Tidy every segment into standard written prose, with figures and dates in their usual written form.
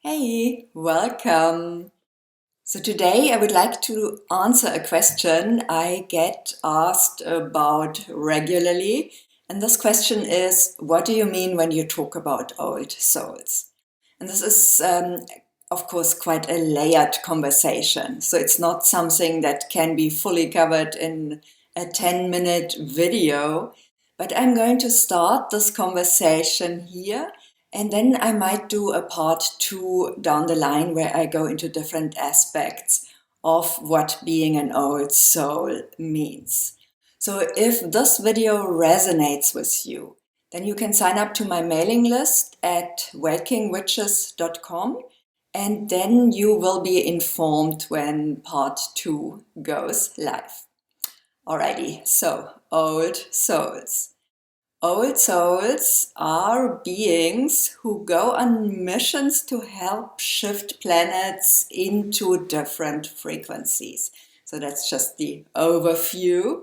Hey, welcome. So today I would like to answer a question I get asked about regularly. And this question is, what do you mean when you talk about old souls? And this is, of course, quite a layered conversation. So it's not something that can be fully covered in a 10-minute video, but I'm going to start this conversation here. And then I might do a part two down the line where I go into different aspects of what being an old soul means. So if this video resonates with you, then you can sign up to my mailing list at wakingwitches.com, and then you will be informed when part two goes live. Alrighty, so old souls. Old souls are beings who go on missions to help shift planets into different frequencies. So that's just the overview.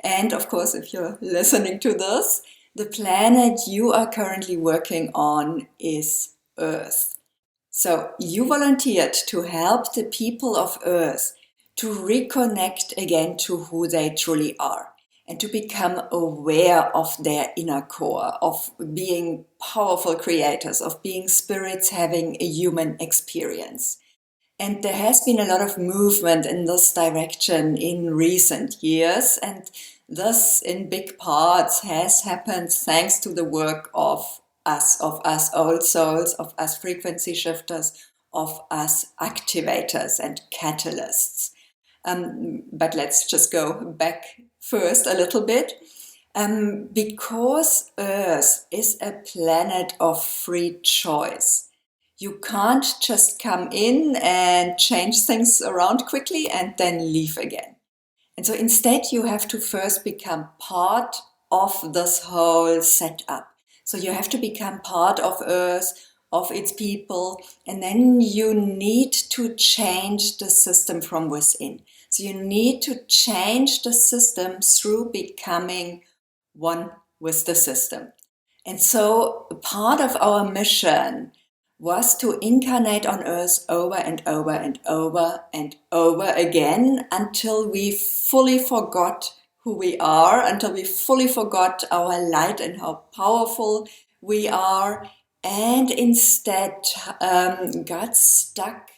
And of course, if you're listening to this, the planet you are currently working on is Earth. So you volunteered to help the people of Earth to reconnect again to who they truly are and to become aware of their inner core, of being powerful creators, of being spirits having a human experience. And there has been a lot of movement in this direction in recent years, and this in big parts has happened thanks to the work of us old souls, of us frequency shifters, of us activators and catalysts. But let's just go back first a little bit. Because Earth is a planet of free choice, you can't just come in and change things around quickly and then leave again. And so instead, you have to first become part of this whole setup. So you have to become part of Earth, of its people, and then you need to change the system from within. So you need to change the system through becoming one with the system. And so part of our mission was to incarnate on Earth over and over and over and over again until we fully forgot who we are, until we fully forgot our light and how powerful we are, and instead got stuck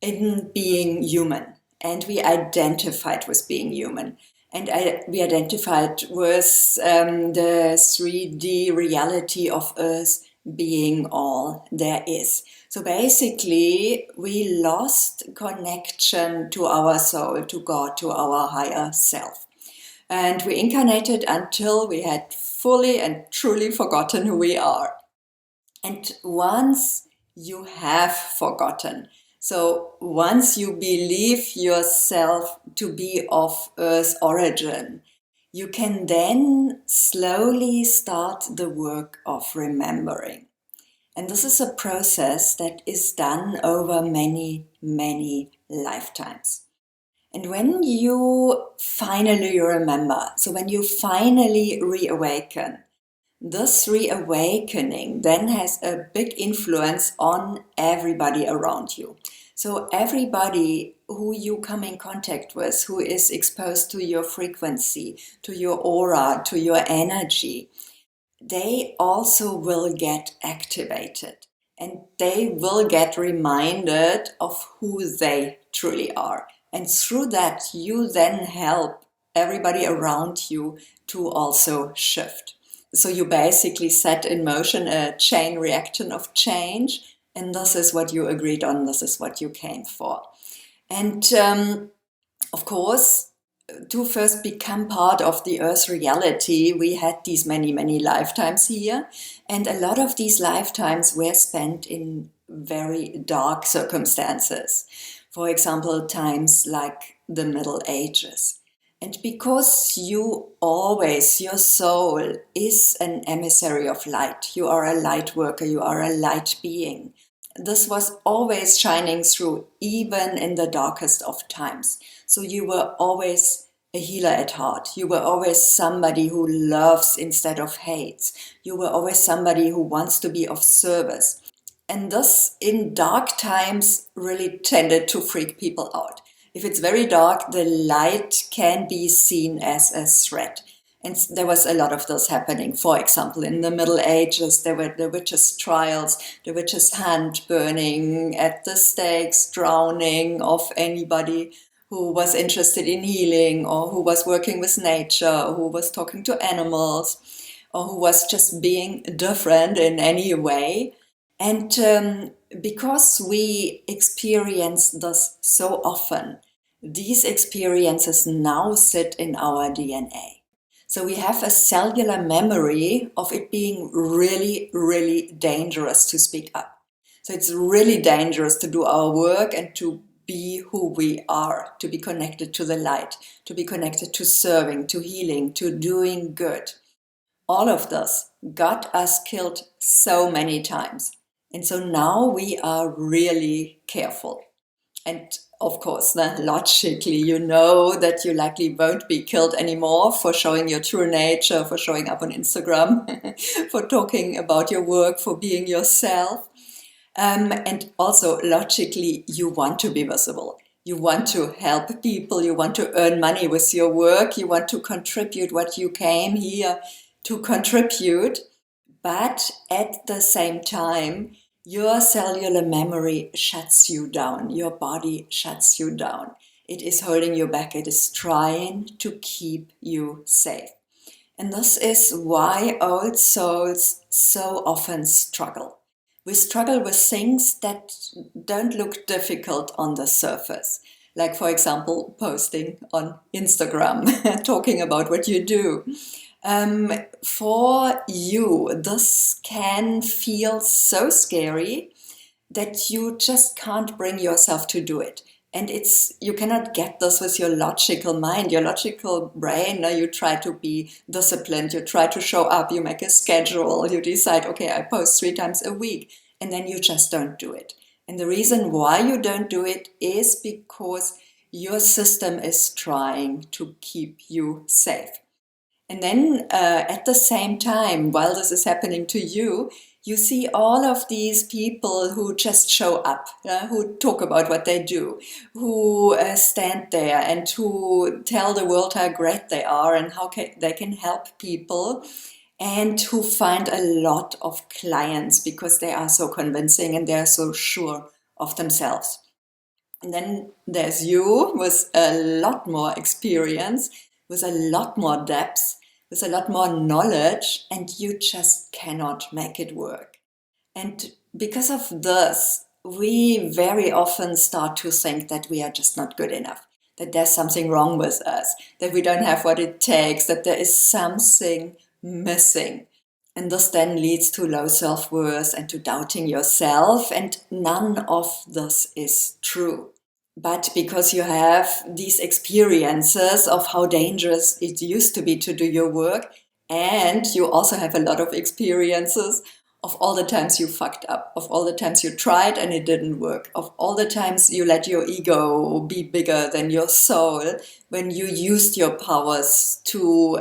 in being human. And we identified with being human. And we identified with the 3D reality of Earth being all there is. So basically, we lost connection to our soul, to God, to our higher self. And we incarnated until we had fully and truly forgotten who we are. And once you have forgotten, so once you believe yourself to be of Earth's origin, you can then slowly start the work of remembering. And this is a process that is done over many, many lifetimes. And when you finally remember, so when you finally reawaken, this reawakening then has a big influence on everybody around you. So everybody who you come in contact with, who is exposed to your frequency, to your aura, to your energy, they also will get activated and they will get reminded of who they truly are. And through that, you then help everybody around you to also shift. So you basically set in motion a chain reaction of change, and this is what you agreed on, this is what you came for. And of course, to first become part of the Earth reality, we had these many, many lifetimes here. And a lot of these lifetimes were spent in very dark circumstances. For example, times like the Middle Ages. And because you always, your soul is an emissary of light, you are a light worker, you are a light being. This was always shining through, even in the darkest of times. So you were always a healer at heart. You were always somebody who loves instead of hates. You were always somebody who wants to be of service. And thus, in dark times, really tended to freak people out. If it's very dark, the light can be seen as a threat. And there was a lot of this happening. For example, in the Middle Ages, there were the witches' trials, the witches' hand burning at the stakes, drowning of anybody who was interested in healing, or who was working with nature, or who was talking to animals, or who was just being different in any way. And because we experience this so often, these experiences now sit in our DNA. So we have a cellular memory of it being really, really dangerous to speak up. So it's really dangerous to do our work and to be who we are, to be connected to the light, to be connected to serving, to healing, to doing good. All of this got us killed so many times. And so now we are really careful. And of course, logically, you know that you likely won't be killed anymore for showing your true nature, for showing up on Instagram, for talking about your work, for being yourself. And also, logically, you want to be visible. You want to help people. You want to earn money with your work. You want to contribute what you came here to contribute. But at the same time, your cellular memory shuts you down. Your body shuts you down. It is holding you back. It is trying to keep you safe. And this is why old souls so often struggle. We struggle with things that don't look difficult on the surface. Like, for example, posting on Instagram, talking about what you do. For you, this can feel so scary that you just can't bring yourself to do it. And you cannot get this with your logical mind, your logical brain. You try to be disciplined, you try to show up, you make a schedule, you decide, okay, I post 3 times a week, and then you just don't do it. And the reason why you don't do it is because your system is trying to keep you safe. And then at the same time, while this is happening to you, you see all of these people who just show up, who talk about what they do, who stand there and who tell the world how great they are and how they can help people, and who find a lot of clients because they are so convincing and they are so sure of themselves. And then there's you with a lot more experience, with a lot more depth, with a lot more knowledge, and you just cannot make it work. And because of this, we very often start to think that we are just not good enough, that there's something wrong with us, that we don't have what it takes, that there is something missing. And this then leads to low self-worth and to doubting yourself, and none of this is true. But because you have these experiences of how dangerous it used to be to do your work, and you also have a lot of experiences of all the times you fucked up, of all the times you tried and it didn't work, of all the times you let your ego be bigger than your soul, when you used your powers to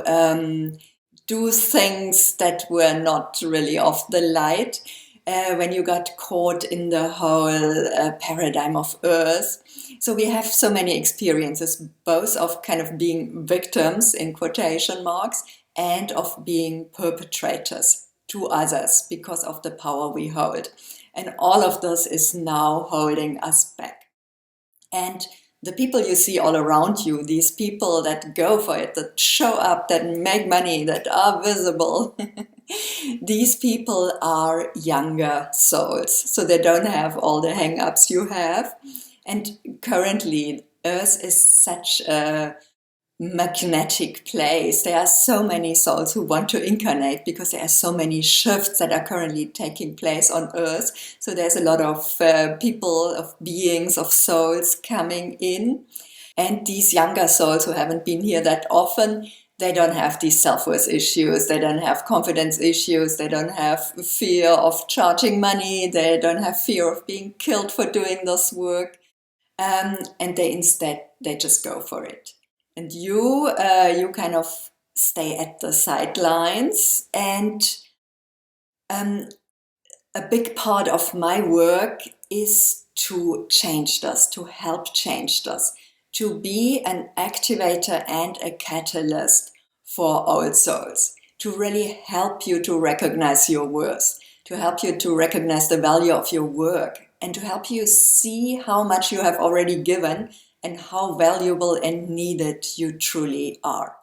do things that were not really of the light, when you got caught in the whole paradigm of Earth. So we have so many experiences, both of kind of being victims in quotation marks and of being perpetrators to others because of the power we hold. And all of this is now holding us back. And the people you see all around you, these people that go for it, that show up, that make money, that are visible, these people are younger souls. So they don't have all the hang-ups you have. And currently, Earth is such a magnetic place. There are so many souls who want to incarnate because there are so many shifts that are currently taking place on Earth. So there's a lot of people, of beings, of souls coming in. And these younger souls who haven't been here that often, they don't have these self-worth issues, they don't have confidence issues, they don't have fear of charging money, they don't have fear of being killed for doing this work. And they just go for it. And you kind of stay at the sidelines, and a big part of my work is to change this, to help change this, to be an activator and a catalyst for old souls, to really help you to recognize your worth, to help you to recognize the value of your work, and to help you see how much you have already given and how valuable and needed you truly are.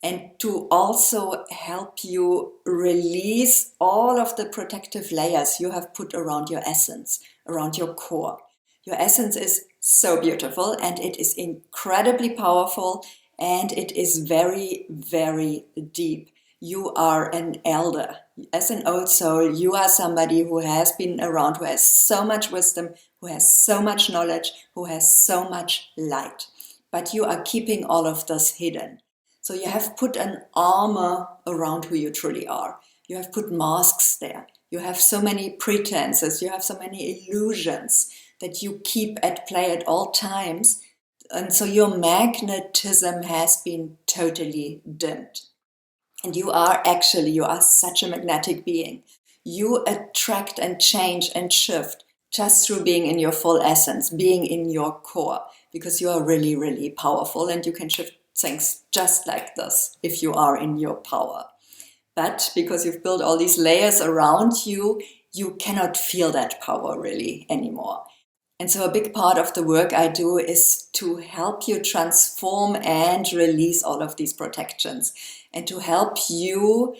And to also help you release all of the protective layers you have put around your essence, around your core. Your essence is so beautiful and it is incredibly powerful and it is very, very deep. You are an elder. As an old soul, you are somebody who has been around, who has so much wisdom, who has so much knowledge, who has so much light. But you are keeping all of this hidden. So you have put an armor around who you truly are. You have put masks there. You have so many pretenses. You have so many illusions that you keep at play at all times. And so your magnetism has been totally dimmed. And you are such a magnetic being. You attract and change and shift just through being in your full essence, being in your core, because you are really, really powerful and you can shift things just like this if you are in your power. But because you've built all these layers around you, you cannot feel that power really anymore. And so a big part of the work I do is to help you transform and release all of these protections and to help you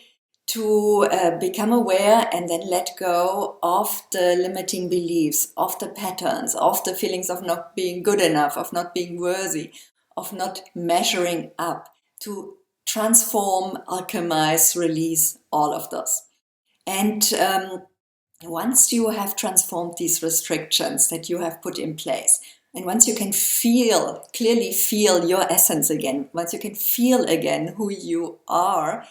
to become aware and then let go of the limiting beliefs, of the patterns, of the feelings of not being good enough, of not being worthy, of not measuring up, to transform, alchemize, release all of this. And once you have transformed these restrictions that you have put in place, and once you can clearly feel your essence again, once you can feel again who you are,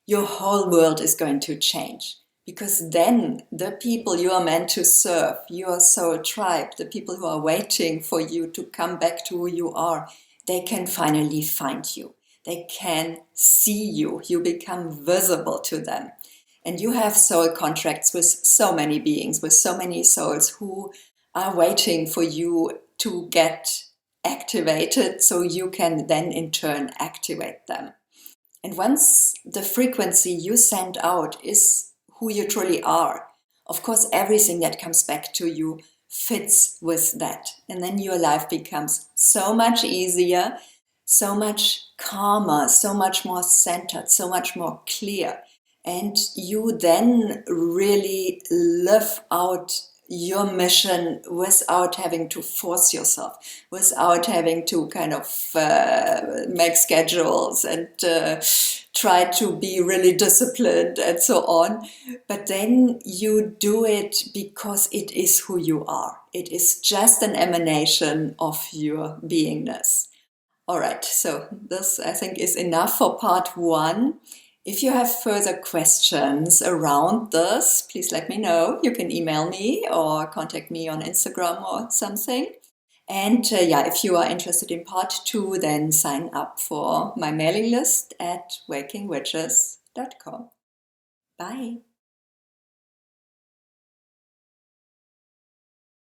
your whole world is going to change. Because then the people you are meant to serve, your soul tribe, the people who are waiting for you to come back to who you are, they can finally find you. They can see you. You become visible to them. And you have soul contracts with so many beings, with so many souls who are waiting for you to get activated so you can then in turn activate them. And once the frequency you send out is who you truly are, of course, everything that comes back to you fits with that. And then your life becomes so much easier, so much calmer, so much more centered, so much more clear. And you then really live out your mission without having to force yourself, without having to kind of make schedules and try to be really disciplined and so on. But then you do it because it is who you are. It is just an emanation of your beingness. All right, so this I think is enough for part one. If you have further questions around this, please let me know. You can email me or contact me on Instagram or something. And if you are interested in part two, then sign up for my mailing list at wakingwitches.com. Bye.